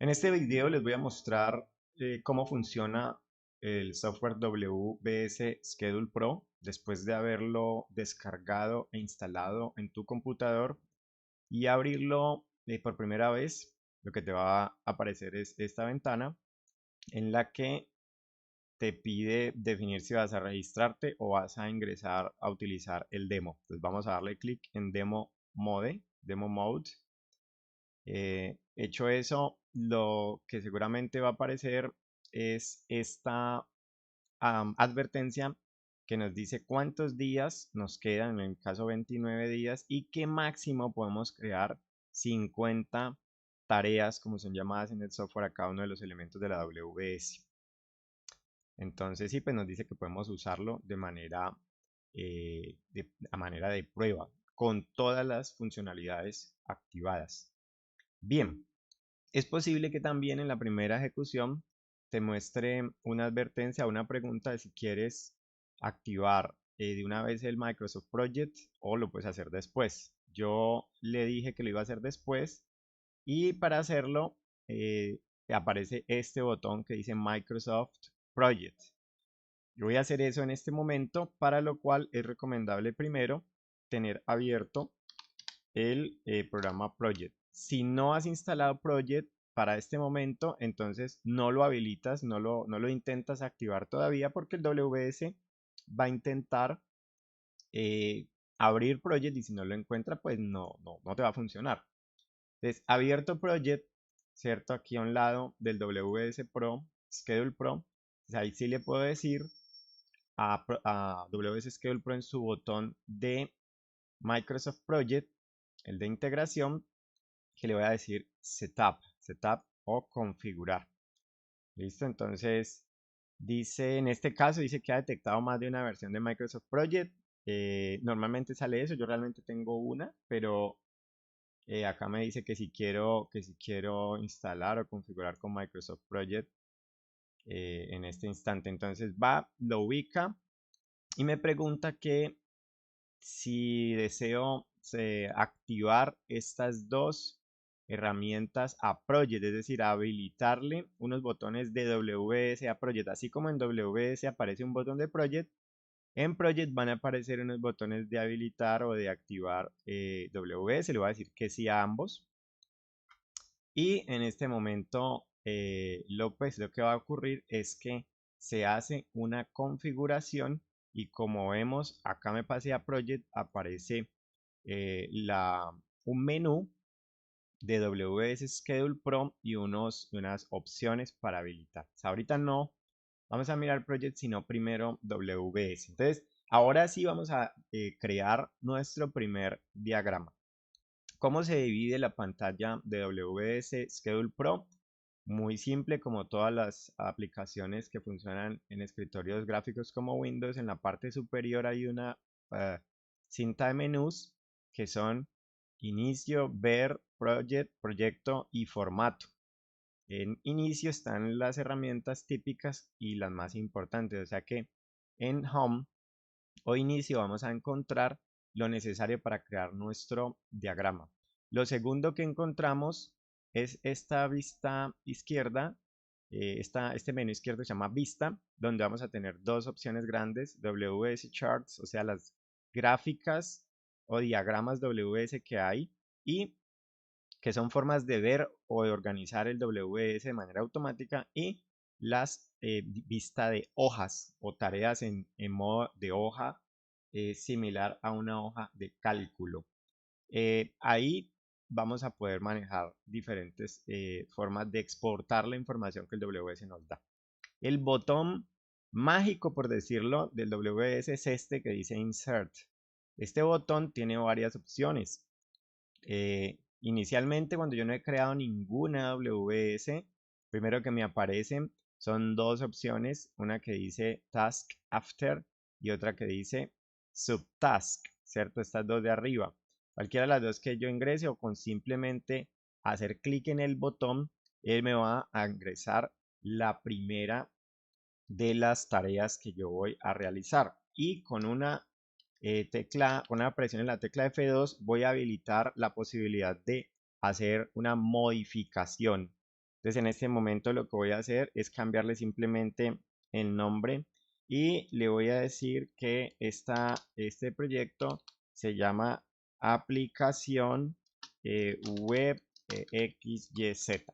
En este video les voy a mostrar cómo funciona el software WBS Schedule Pro después de haberlo descargado e instalado en tu computador y abrirlo por primera vez. Lo que te va a aparecer es esta ventana en la que te pide definir si vas a registrarte o vas a ingresar a utilizar el demo. Entonces vamos a darle clic en Demo Mode. Hecho eso, lo que seguramente va a aparecer es esta advertencia que nos dice cuántos días nos quedan, en el caso 29 días, y qué máximo podemos crear 50 tareas, como son llamadas en el software, a cada uno de los elementos de la WS. Entonces, sí, pues nos dice que podemos usarlo de manera, a manera de prueba, con todas las funcionalidades activadas. Bien, es posible que también en la primera ejecución te muestre una advertencia, una pregunta de si quieres activar de una vez el Microsoft Project o lo puedes hacer después. Yo le dije que lo iba a hacer después y para hacerlo aparece este botón que dice Microsoft Project. Yo voy a hacer eso en este momento, para lo cual es recomendable primero tener abierto el programa Project. Si no has instalado Project para este momento, entonces no lo habilitas, no lo intentas activar todavía, porque el WS va a intentar eh, abrir Project y si no lo encuentra, pues no te va a funcionar. Entonces, abierto Project, ¿cierto? Aquí a un lado del WS Pro, Schedule Pro, pues ahí sí le puedo decir a WS Schedule Pro en su botón de Microsoft Project, el de integración, que le voy a decir setup o configurar. Listo, entonces dice, en este caso dice que ha detectado más de una versión de Microsoft Project. Normalmente sale eso, yo realmente tengo una, pero acá me dice que si quiero instalar o configurar con Microsoft Project en este instante. Entonces va, lo ubica y me pregunta que si deseo activar estas dos herramientas a Project, es decir, habilitarle unos botones de WS a Project. Así como en WS aparece un botón de Project, en Project van a aparecer unos botones de habilitar o de activar WS. Le voy a decir que sí a ambos. Y en este momento, lo que va a ocurrir es que se hace una configuración y como vemos, acá me pasé a Project, aparece un menú de WS Schedule Pro y unas opciones para habilitar. O sea, ahorita no vamos a mirar Project, sino primero WS. Entonces, ahora sí vamos a crear nuestro primer diagrama. ¿Cómo se divide la pantalla de WS Schedule Pro? Muy simple, como todas las aplicaciones que funcionan en escritorios gráficos como Windows. En la parte superior hay una eh, cinta de menús que son inicio, ver, project, proyecto y formato. En inicio están las herramientas típicas y las más importantes, o sea que en home o inicio vamos a encontrar lo necesario para crear nuestro diagrama. Lo segundo que encontramos es esta vista izquierda, este menú izquierdo se llama vista, donde vamos a tener dos opciones grandes, WS Charts, o sea, las gráficas o diagramas WS que hay, y que son formas de ver o de organizar el WS de manera automática, y las vista de hojas o tareas en modo de hoja, similar a una hoja de cálculo. Ahí vamos a poder manejar diferentes formas de exportar la información que el WS nos da. El botón mágico, por decirlo, del WS es este que dice Insert. Este botón tiene varias opciones. Inicialmente, cuando yo no he creado ninguna WS, primero que me aparecen son dos opciones, una que dice Task After y otra que dice Subtask, ¿cierto? Estas dos de arriba. Cualquiera de las dos que yo ingrese o con simplemente hacer clic en el botón, él me va a ingresar la primera de las tareas que yo voy a realizar. Y con una una presión en la tecla F2 voy a habilitar la posibilidad de hacer una modificación Entonces en este momento lo que voy a hacer es cambiarle simplemente el nombre y le voy a decir que este proyecto se llama aplicación web XYZ.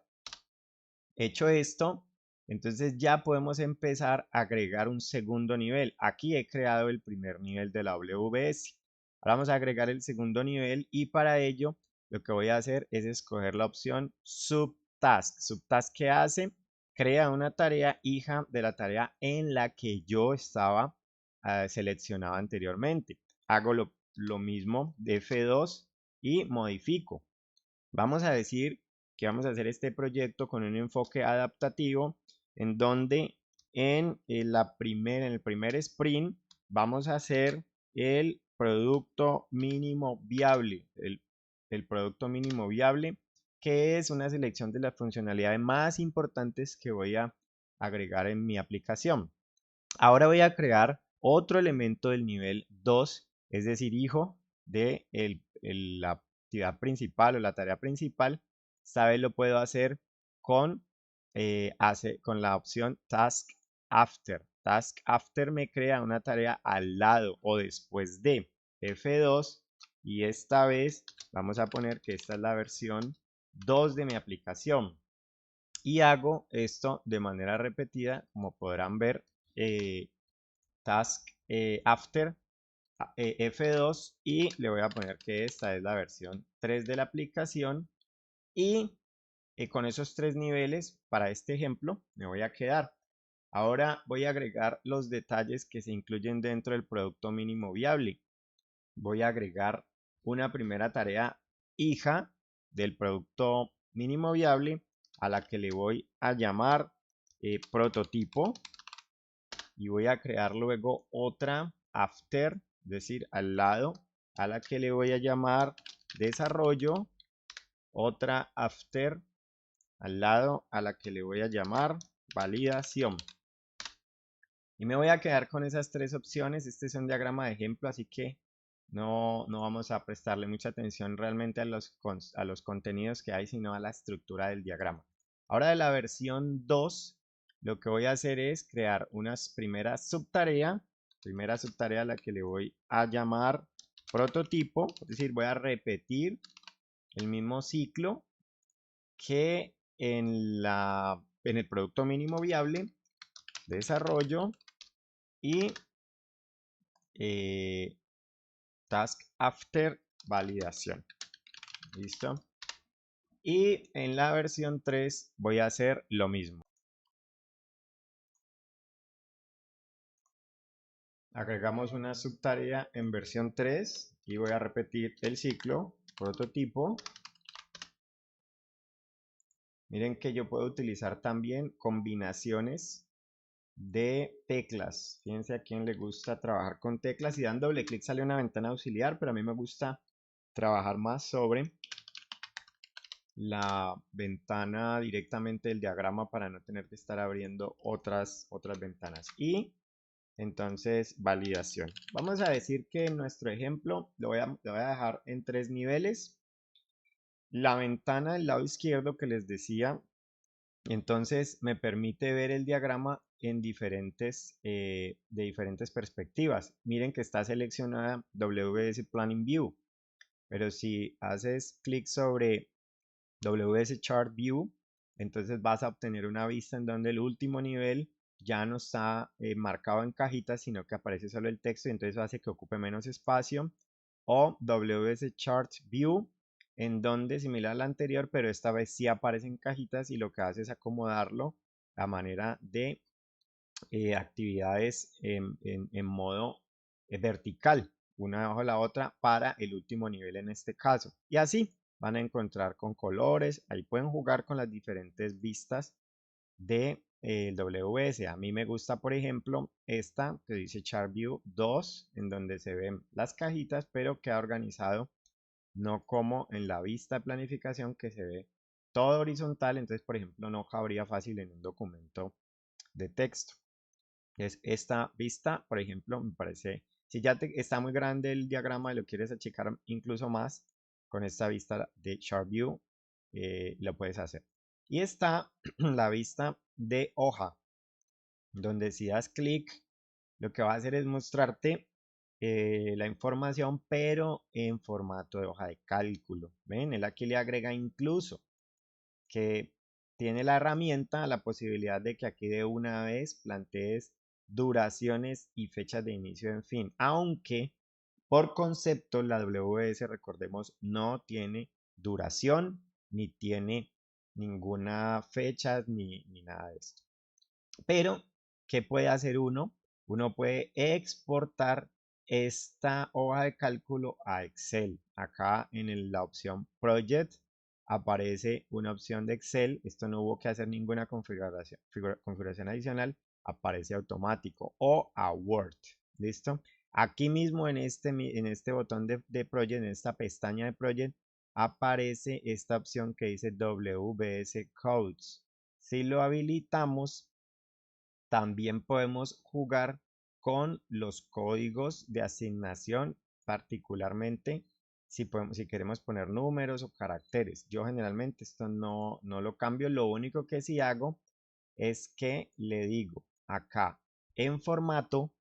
Hecho esto, entonces ya podemos empezar a agregar un segundo nivel. Aquí he creado el primer nivel de la WS. Ahora vamos a agregar el segundo nivel y para ello lo que voy a hacer es escoger la opción Subtask. Subtask, ¿qué hace? Crea una tarea hija de la tarea en la que yo estaba seleccionado anteriormente. Hago lo mismo de F2 y modifico. Vamos a decir que vamos a hacer este proyecto con un enfoque adaptativo en donde en el primer sprint vamos a hacer el producto mínimo viable, el producto mínimo viable, que es una selección de las funcionalidades más importantes que voy a agregar en mi aplicación. Ahora voy a crear otro elemento del nivel 2, es decir, hijo de la actividad principal o la tarea principal. Esta vez lo puedo hacer con, con la opción Task After. Task After me crea una tarea al lado o después de F2 y esta vez vamos a poner que esta es la versión 2 de mi aplicación. Y hago esto de manera repetida, como podrán ver. Task After F2 y le voy a poner que esta es la versión 3 de la aplicación y con esos tres niveles para este ejemplo me voy a quedar. Ahora voy a agregar los detalles que se incluyen dentro del producto mínimo viable. Voy a agregar una primera tarea hija del producto mínimo viable a la que le voy a llamar prototipo y voy a crear luego otra after, es decir, al lado, a la que le voy a llamar desarrollo, otra after al lado a la que le voy a llamar validación. Y me voy a quedar con esas tres opciones. Este es un diagrama de ejemplo, así que no vamos a prestarle mucha atención realmente a los contenidos que hay, sino a la estructura del diagrama. Ahora de la versión 2, lo que voy a hacer es crear una primera subtarea a la que le voy a llamar prototipo, es decir, voy a repetir el mismo ciclo que en el producto mínimo viable, desarrollo y task after validación. ¿Listo? Y en la versión 3 voy a hacer lo mismo. Agregamos una subtarea en versión 3 y voy a repetir el ciclo, prototipo. Miren que yo puedo utilizar también combinaciones de teclas. Fíjense a quién le gusta trabajar con teclas y dando doble clic sale una ventana auxiliar, pero a mí me gusta trabajar más sobre la ventana directamente del diagrama para no tener que estar abriendo otras ventanas. Y entonces validación. Vamos a decir que en nuestro ejemplo lo voy a dejar en 3 niveles. La ventana del lado izquierdo que les decía, entonces me permite ver el diagrama en de diferentes perspectivas. Miren que está seleccionada WS Planning View, pero si haces clic sobre WS Chart View, entonces vas a obtener una vista en donde el último nivel ya no está marcado en cajitas, sino que aparece solo el texto y entonces eso hace que ocupe menos espacio. O WS Chart View, en donde similar al anterior, pero esta vez sí aparece en cajitas y lo que hace es acomodarlo a manera de actividades en modo vertical, una debajo de la otra para el último nivel en este caso. Y así van a encontrar con colores, ahí pueden jugar con las diferentes vistas de el WS. A mí me gusta, por ejemplo, esta que dice Chart View 2, en donde se ven las cajitas, pero queda organizado no como en la vista de planificación que se ve todo horizontal, entonces, por ejemplo, no cabría fácil en un documento de texto. Entonces, esta vista, por ejemplo, me parece, si ya está muy grande el diagrama y lo quieres achicar incluso más, con esta vista de Chart View, lo puedes hacer. Y está la vista de hoja, donde si das clic, lo que va a hacer es mostrarte la información, pero en formato de hoja de cálculo. ¿Ven? Él aquí le agrega incluso que tiene la herramienta, la posibilidad de que aquí de una vez plantees duraciones y fechas de inicio en fin, aunque por concepto la WS, recordemos, no tiene duración ni tiene ninguna fecha ni nada de esto. Pero, ¿qué puede hacer uno? Uno puede exportar esta hoja de cálculo a Excel. Acá en la opción Project aparece una opción de Excel. Esto no hubo que hacer ninguna configuración adicional. Aparece automático o a Word. ¿Listo? Aquí mismo en este botón de Project, en esta pestaña de Project, aparece esta opción que dice WS Codes. Si lo habilitamos, también podemos jugar con los códigos de asignación, particularmente si queremos poner números o caracteres. Yo generalmente esto no lo cambio. Lo único que sí hago es que le digo acá en formato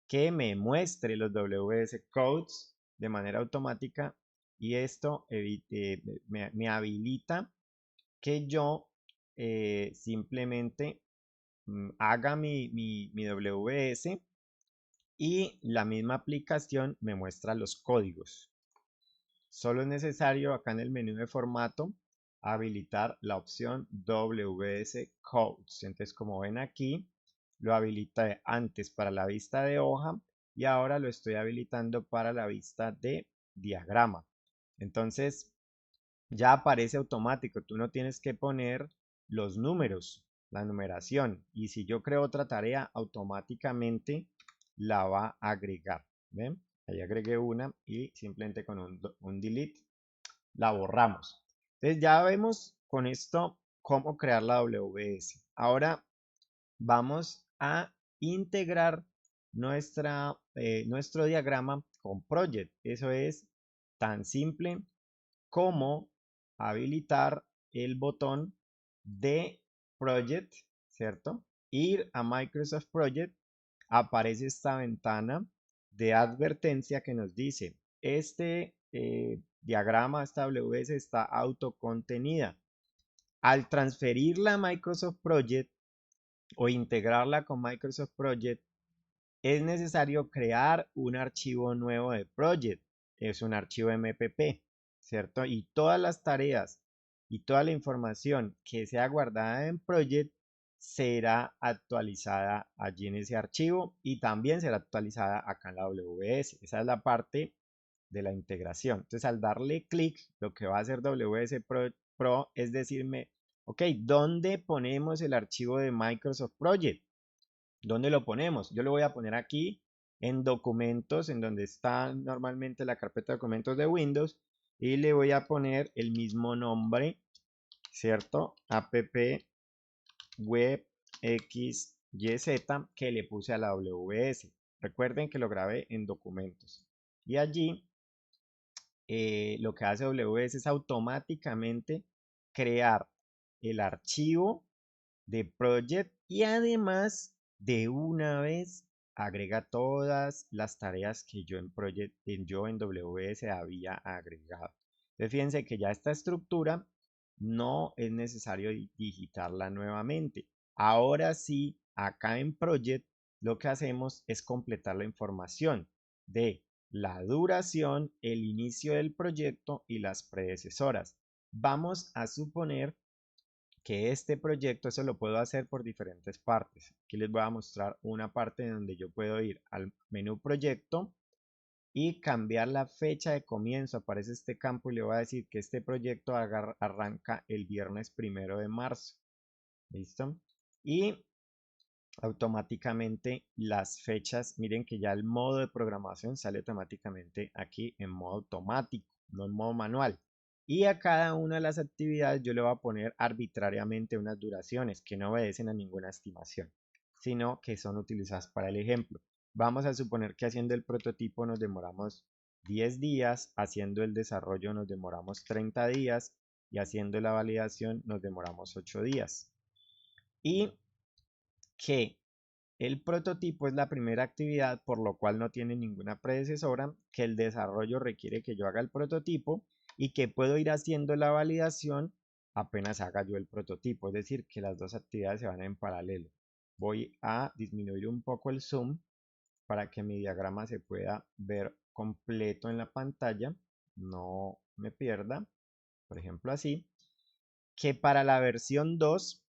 que me muestre los WS codes de manera automática, y esto me habilita que yo simplemente haga mi WS, y la misma aplicación me muestra los códigos. Solo es necesario acá en el menú de formato habilitar la opción WS Codes. Entonces, como ven aquí, lo habilité antes para la vista de hoja y ahora lo estoy habilitando para la vista de diagrama. Entonces, ya aparece automático. Tú no tienes que poner los números, la numeración. Y si yo creo otra tarea, automáticamente la va a agregar. ¿Ven? Ahí agregué una y simplemente con un delete la borramos. Entonces ya vemos con esto cómo crear la WS. Ahora vamos a integrar nuestro diagrama con Project. Eso es tan simple como habilitar el botón de Project, ¿cierto? Ir a Microsoft Project, aparece esta ventana de advertencia que nos dice, este diagrama, esta WS está autocontenida. Al transferirla a Microsoft Project o integrarla con Microsoft Project, es necesario crear un archivo nuevo de Project. Es un archivo MPP, ¿cierto? Y todas las tareas y toda la información que sea guardada en Project será actualizada allí en ese archivo, y también será actualizada acá en la WS. Esa es la parte de la integración. Entonces, al darle clic, lo que va a hacer WS Pro es decirme, ok, ¿dónde ponemos el archivo de Microsoft Project? ¿Dónde lo ponemos? Yo lo voy a poner aquí en documentos, en donde está normalmente la carpeta de documentos de Windows, y le voy a poner el mismo nombre, ¿cierto? App Web XYZ que le puse a la WS. Recuerden que lo grabé en documentos. Y allí lo que hace WS es automáticamente crear el archivo de Project, y además de una vez agrega todas las tareas que yo en WS había agregado. Entonces fíjense que ya esta estructura no es necesario digitarla nuevamente. Ahora sí, acá en Project lo que hacemos es completar la información de la duración, el inicio del proyecto y las predecesoras. Vamos a suponer que este proyecto, eso lo puedo hacer por diferentes partes. Aquí les voy a mostrar una parte donde yo puedo ir al menú proyecto y cambiar la fecha de comienzo. Aparece este campo y le voy a decir que este proyecto arranca el viernes 1 de marzo. ¿Listo? Y automáticamente las fechas, miren que ya el modo de programación sale automáticamente aquí en modo automático, no en modo manual. Y a cada una de las actividades yo le voy a poner arbitrariamente unas duraciones que no obedecen a ninguna estimación, sino que son utilizadas para el ejemplo. Vamos a suponer que haciendo el prototipo nos demoramos 10 días, haciendo el desarrollo nos demoramos 30 días, y haciendo la validación nos demoramos 8 días. Y que el prototipo es la primera actividad, por lo cual no tiene ninguna predecesora, que el desarrollo requiere que yo haga el prototipo y que puedo ir haciendo la validación apenas haga yo el prototipo, es decir, que las dos actividades se van en paralelo. Voy a disminuir un poco el zoom para que mi diagrama se pueda ver completo en la pantalla, no me pierda, por ejemplo así, que para la versión 2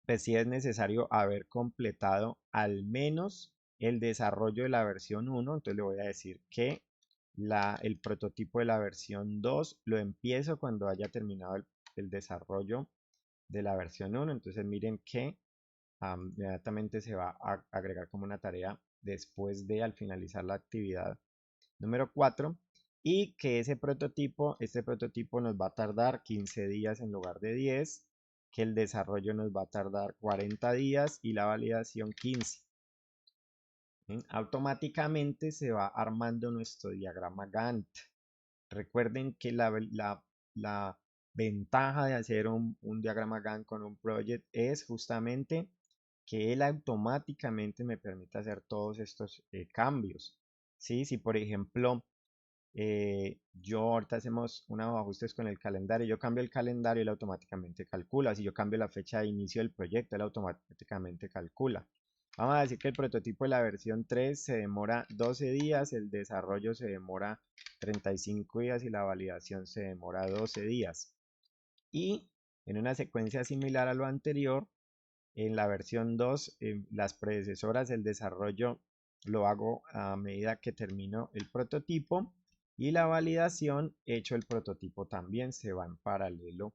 pues sí es necesario haber completado al menos el desarrollo de la versión 1. Entonces le voy a decir que el prototipo de la versión 2 lo empiezo cuando haya terminado el desarrollo de la versión 1. Entonces miren que inmediatamente se va a agregar como una tarea después de al finalizar la actividad número 4 y que este prototipo nos va a tardar 15 días en lugar de 10, que el desarrollo nos va a tardar 40 días y la validación 15. Automáticamente se va armando nuestro diagrama Gantt. Recuerden que la ventaja de hacer un diagrama Gantt con un project es justamente que él automáticamente me permite hacer todos estos cambios. ¿Sí? Si por ejemplo yo ahorita hacemos unos ajustes con el calendario, yo cambio el calendario, él automáticamente calcula. Si yo cambio la fecha de inicio del proyecto, él automáticamente calcula. Vamos a decir que el prototipo de la versión 3 se demora 12 días, el desarrollo se demora 35 días y la validación se demora 12 días. Y en una secuencia similar a lo anterior, en la versión 2, las predecesoras del desarrollo lo hago a medida que termino el prototipo y la validación, hecho el prototipo también, se va en paralelo,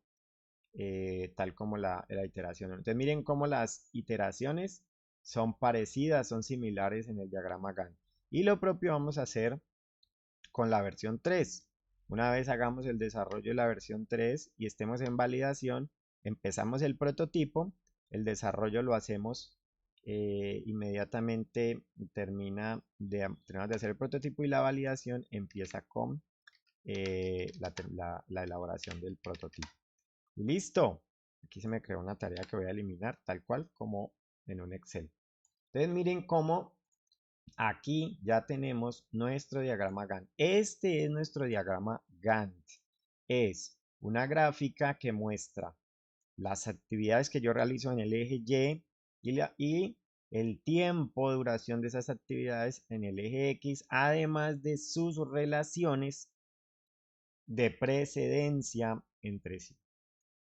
tal como la iteración. Entonces miren cómo las iteraciones son parecidas, son similares en el diagrama Gantt. Y lo propio vamos a hacer con la versión 3. Una vez hagamos el desarrollo de la versión 3 y estemos en validación, empezamos el prototipo, el desarrollo lo hacemos inmediatamente terminamos de hacer el prototipo y la validación empieza con la elaboración del prototipo. Y listo. Aquí se me creó una tarea que voy a eliminar tal cual como en un Excel. Entonces miren cómo aquí ya tenemos nuestro diagrama Gantt. Este es nuestro diagrama Gantt. Es una gráfica que muestra las actividades que yo realizo en el eje y el tiempo de duración de esas actividades en el eje X, además de sus relaciones de precedencia entre sí.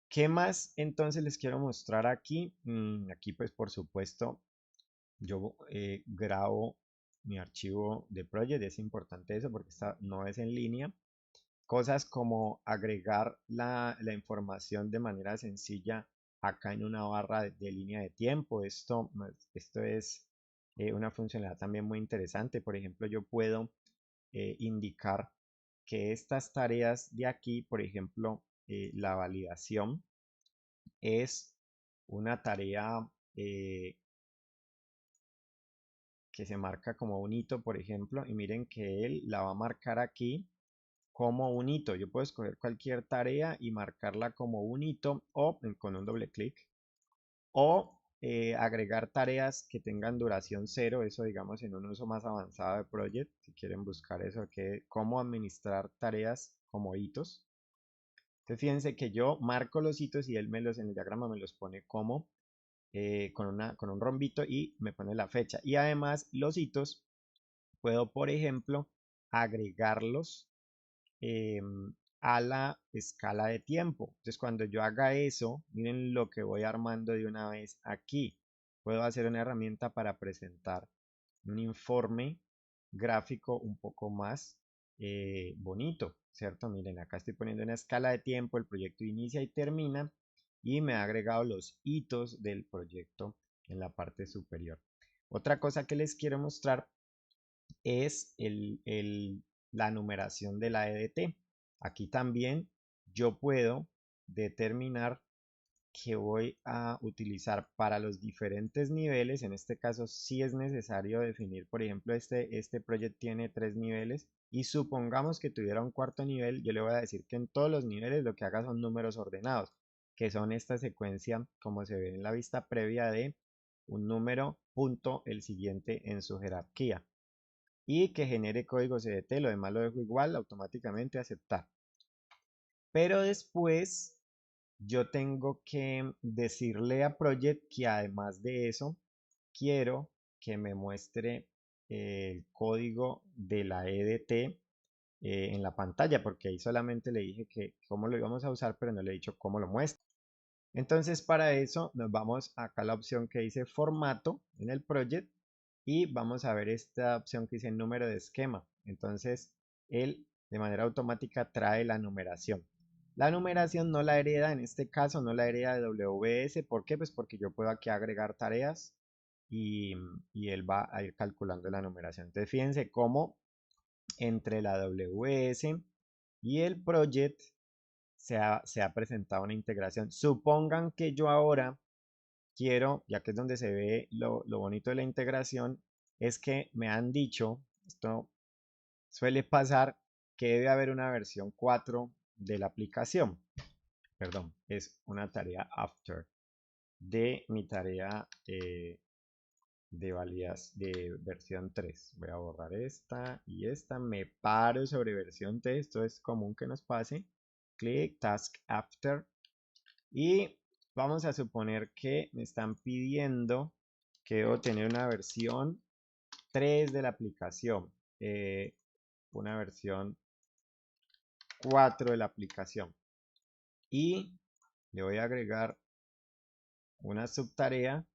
¿Qué más entonces les quiero mostrar aquí? Aquí pues por supuesto yo grabo mi archivo de project, es importante eso porque no es en línea. Cosas como agregar la información de manera sencilla acá en una barra de línea de tiempo. Esto es una funcionalidad también muy interesante. Por ejemplo, yo puedo indicar que estas tareas de aquí, por ejemplo, la validación es una tarea que se marca como un hito, por ejemplo, y miren que él la va a marcar aquí como un hito. Yo puedo escoger cualquier tarea y marcarla como un hito o con un doble clic o agregar tareas que tengan duración cero, eso digamos en un uso más avanzado de Project, si quieren buscar eso, que cómo administrar tareas como hitos. Entonces fíjense que yo marco los hitos y él en el diagrama me los pone como con un rombito y me pone la fecha. Y además los hitos puedo, por ejemplo, agregarlos a la escala de tiempo. Entonces, cuando yo haga eso, miren lo que voy armando de una vez aquí. Puedo hacer una herramienta para presentar un informe gráfico un poco más bonito, ¿cierto? Miren, acá estoy poniendo una escala de tiempo, el proyecto inicia y termina y me ha agregado los hitos del proyecto en la parte superior. Otra cosa que les quiero mostrar es la numeración de la EDT. Aquí también yo puedo determinar que voy a utilizar para los diferentes niveles. En este caso sí es necesario definir, por ejemplo, este proyecto tiene 3 niveles. y supongamos que tuviera un cuarto nivel, yo le voy a decir que en todos los niveles lo que haga son números ordenados, que son esta secuencia como se ve en la vista previa de un número, punto, el siguiente en su jerarquía y que genere código CDT, lo demás lo dejo igual, automáticamente aceptar. Pero después yo tengo que decirle a Project que además de eso, quiero que me muestre el código de la EDT en la pantalla, porque ahí solamente le dije que cómo lo íbamos a usar, pero no le he dicho cómo lo muestra. Entonces para eso nos vamos acá a la opción que dice formato en el project y vamos a ver esta opción que dice número de esquema. Entonces él de manera automática trae la numeración. La numeración no la hereda, en este caso no la hereda de WS. ¿Por qué? Pues porque yo puedo aquí agregar tareas y él va a ir calculando la numeración. Entonces fíjense cómo entre la WS y el project se ha presentado una integración. Supongan que yo ahora quiero, ya que es donde se ve lo bonito de la integración, es que me han dicho, esto suele pasar, que debe haber una versión 4 de la aplicación. Perdón, es una tarea after de mi tarea de versión 3. Voy a borrar esta y esta. Me paro sobre versión 3. Esto es común que nos pase. Clic, task after. Y vamos a suponer que me están pidiendo que debo tener una versión 3 de la aplicación. Una versión 4 de la aplicación. Y le voy a agregar una subtarea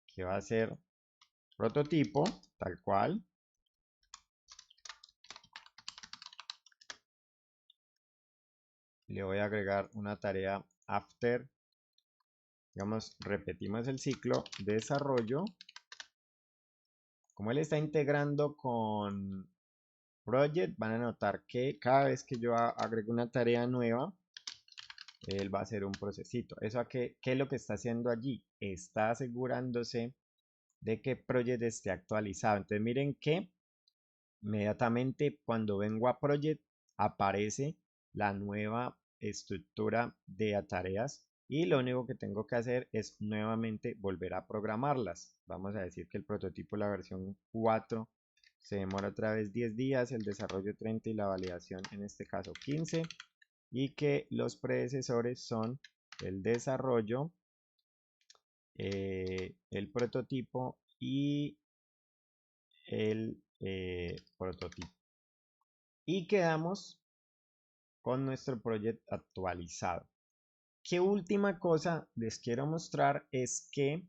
que va a ser prototipo, tal cual. Le voy a agregar una tarea after. Digamos, repetimos el ciclo, desarrollo. Como él está integrando con Project, van a notar que cada vez que yo agrego una tarea nueva, él va a hacer un procesito. ¿Eso qué es lo que está haciendo allí? Está asegurándose de que Project esté actualizado. Entonces miren que inmediatamente cuando vengo a Project aparece la nueva estructura de tareas y lo único que tengo que hacer es nuevamente volver a programarlas. Vamos a decir que el prototipo, la versión 4, se demora otra vez 10 días, el desarrollo 30 y la validación en este caso 15 y que los predecesores son el desarrollo, el prototipo y el prototipo. Y quedamos con nuestro proyecto actualizado. ¿Qué última cosa les quiero mostrar? Es que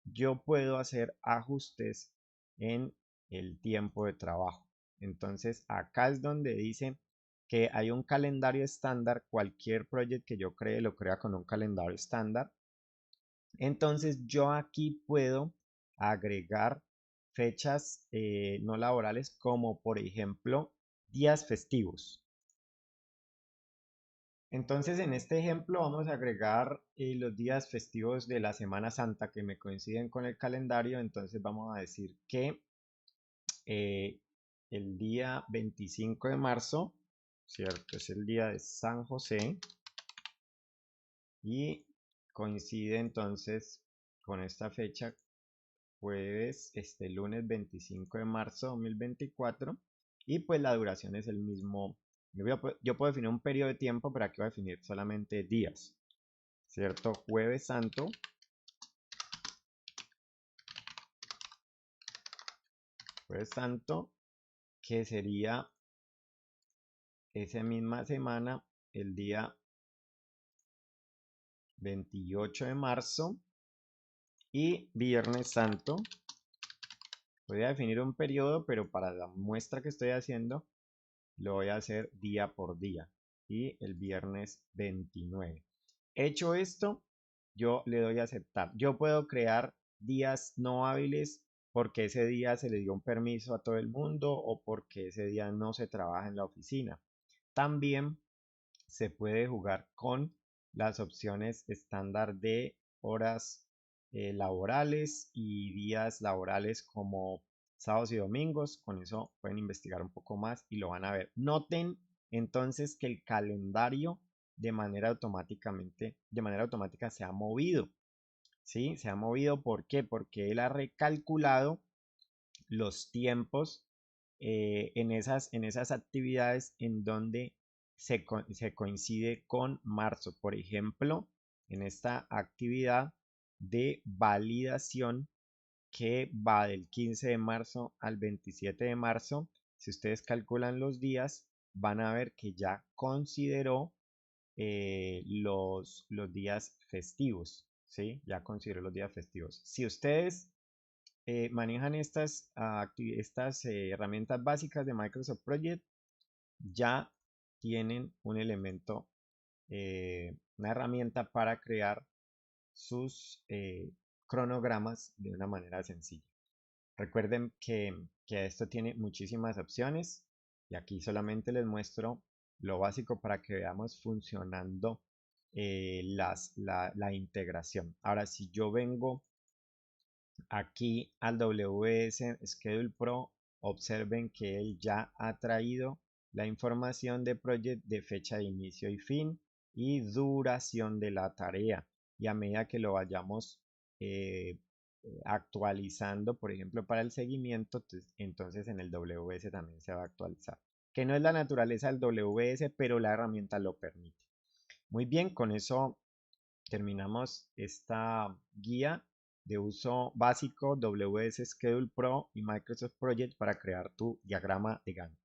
yo puedo hacer ajustes en el tiempo de trabajo. Entonces acá es donde dice que hay un calendario estándar. Cualquier proyecto que yo cree lo crea con un calendario estándar. Entonces yo aquí puedo agregar fechas no laborales como por ejemplo días festivos. Entonces, en este ejemplo vamos a agregar los días festivos de la Semana Santa que me coinciden con el calendario. Entonces vamos a decir que eh, el día 25 de marzo, ¿cierto? Es el día de San José y coincide entonces con esta fecha, jueves, lunes 25 de marzo 2024 y pues la duración es el mismo. Yo puedo definir un periodo de tiempo, pero aquí voy a definir solamente días. ¿Cierto? Jueves Santo. Jueves Santo, que sería esa misma semana, el día 28 de marzo. Y Viernes Santo. Voy a definir un periodo, pero para la muestra que estoy haciendo, lo voy a hacer día por día. Y el viernes 29. Hecho esto, yo le doy a aceptar. Yo puedo crear días no hábiles porque ese día se le dio un permiso a todo el mundo o porque ese día no se trabaja en la oficina. También se puede jugar con las opciones estándar de horas laborales y días laborales como sábados y domingos. Con eso pueden investigar un poco más y lo van a ver. Noten entonces que el calendario de manera automática se ha movido. ¿Sí? Se ha movido, ¿por qué? Porque él ha recalculado los tiempos en esas actividades en donde se coincide con marzo. Por ejemplo, en esta actividad de validación que va del 15 de marzo al 27 de marzo, si ustedes calculan los días, van a ver que ya consideró los días festivos, ¿sí? Ya consideró los días festivos. Si ustedes manejan estas herramientas básicas de Microsoft Project, ya tienen un elemento, una herramienta para crear sus cronogramas de una manera sencilla. Recuerden que esto tiene muchísimas opciones y aquí solamente les muestro lo básico para que veamos funcionando la integración. Ahora, si yo vengo aquí al WS Schedule Pro, observen que él ya ha traído la información de Project de fecha de inicio y fin y duración de la tarea. Y a medida que lo vayamos actualizando, por ejemplo, para el seguimiento, entonces en el WS también se va a actualizar. Que no es la naturaleza del WS, pero la herramienta lo permite. Muy bien, con eso terminamos esta guía de uso básico WS Schedule Pro y Microsoft Project para crear tu diagrama de Gantt.